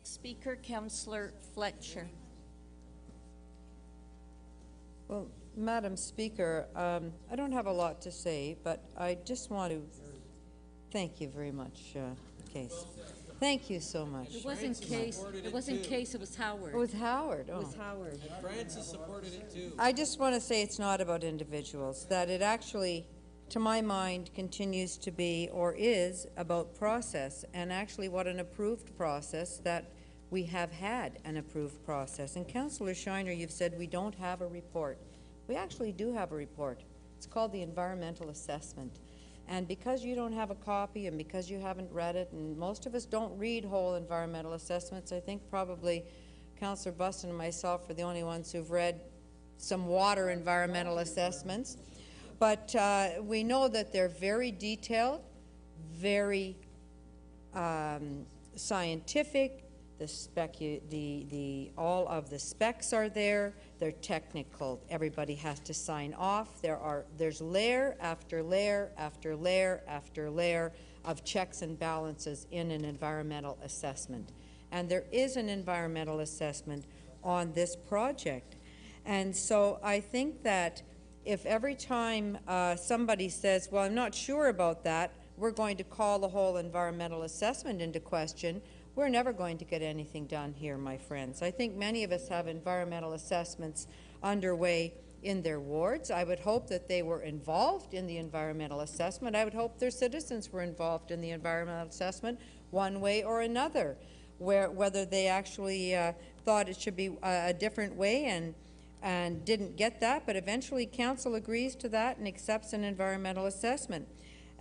Speaker, Councillor Fletcher. Well, Madam Speaker, I don't have a lot to say, but I just want to thank you very much, Case. Thank you so much. It wasn't Case. It wasn't Case. It was Howard. It was Howard. Oh. It was Howard. Francis supported it too. I just want to say it's not about individuals, that it actually, to my mind, continues to be or is about process, and actually what an approved process that we have had an approved process. And Councillor Shiner, you've said we don't have a report. We actually do have a report. It's called the environmental assessment. And because you don't have a copy and because you haven't read it, and most of us don't read whole environmental assessments, I think probably Councillor Buston and myself are the only ones who've read some water environmental assessments. But we know that they're very detailed, very scientific. All of the specs are there. They're technical. Everybody has to sign off. There's layer after layer after layer after layer of checks and balances in an environmental assessment. And there is an environmental assessment on this project. And so I think that if every time somebody says, well, I'm not sure about that, we're going to call the whole environmental assessment into question, we're never going to get anything done here, my friends. I think many of us have environmental assessments underway in their wards. I would hope that they were involved in the environmental assessment. I would hope their citizens were involved in the environmental assessment one way or another, whether they actually thought it should be a different way and didn't get that, but eventually Council agrees to that and accepts an environmental assessment.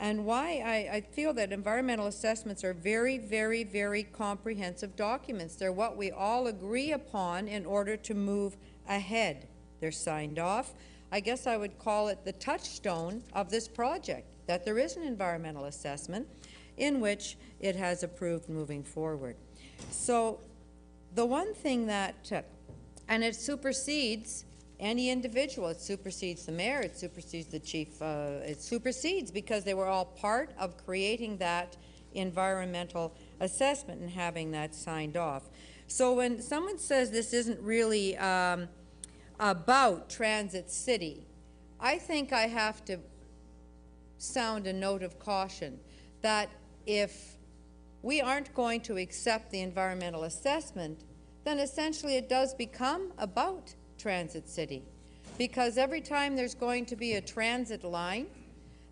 And why I feel that environmental assessments are very, very, very comprehensive documents. They're what we all agree upon in order to move ahead. They're signed off. I guess I would call it the touchstone of this project, that there is an environmental assessment in which it has approved moving forward. So the one thing that, and it supersedes any individual. It supersedes the mayor, it supersedes the chief, it supersedes because they were all part of creating that environmental assessment and having that signed off. So when someone says this isn't really about Transit City, I think I have to sound a note of caution that if we aren't going to accept the environmental assessment, then essentially it does become about Transit City, because every time there's going to be a transit line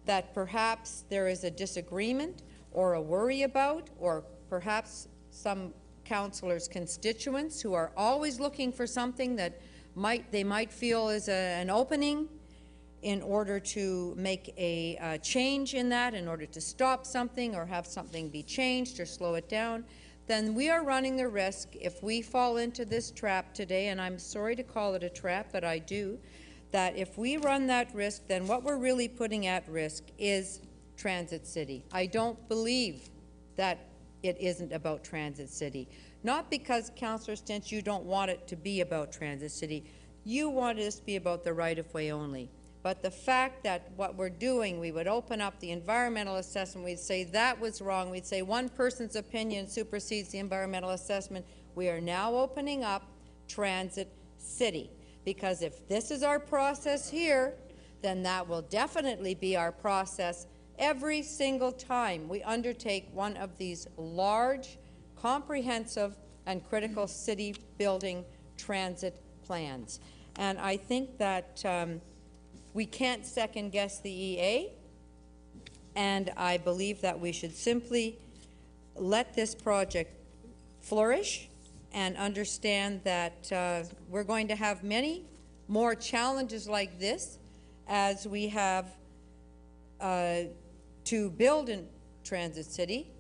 that perhaps there is a disagreement or a worry about, or perhaps some councillors' constituents who are always looking for something that they might feel is an opening in order to make a change in that, in order to stop something or have something be changed or slow it down, then we are running the risk, if we fall into this trap today, and I'm sorry to call it a trap, but I do, that if we run that risk, then what we're really putting at risk is Transit City. I don't believe that it isn't about Transit City. Not because, Councillor Stinch, you don't want it to be about Transit City. You want it to be about the right-of-way only. But the fact that what we're doing, we would open up the environmental assessment, we'd say that was wrong, we'd say one person's opinion supersedes the environmental assessment. We are now opening up Transit City, because if this is our process here, then that will definitely be our process every single time we undertake one of these large, comprehensive, and critical city building transit plans. And I think that we can't second-guess the EA, and I believe that we should simply let this project flourish and understand that we're going to have many more challenges like this as we have to build in Transit City,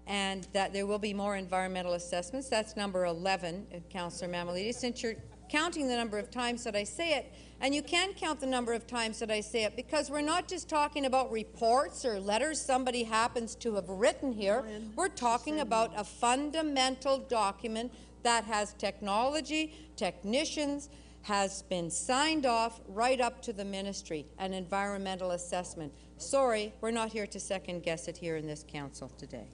and that there will be more environmental assessments. That's number 11, Councillor Mammoliti, since you're counting the number of times that I say it. And you can count the number of times that I say it, because we're not just talking about reports or letters somebody happens to have written here. We're talking about a fundamental document that has technology, technicians, has been signed off right up to the ministry, an environmental assessment. Sorry, we're not here to second guess it here in this council today.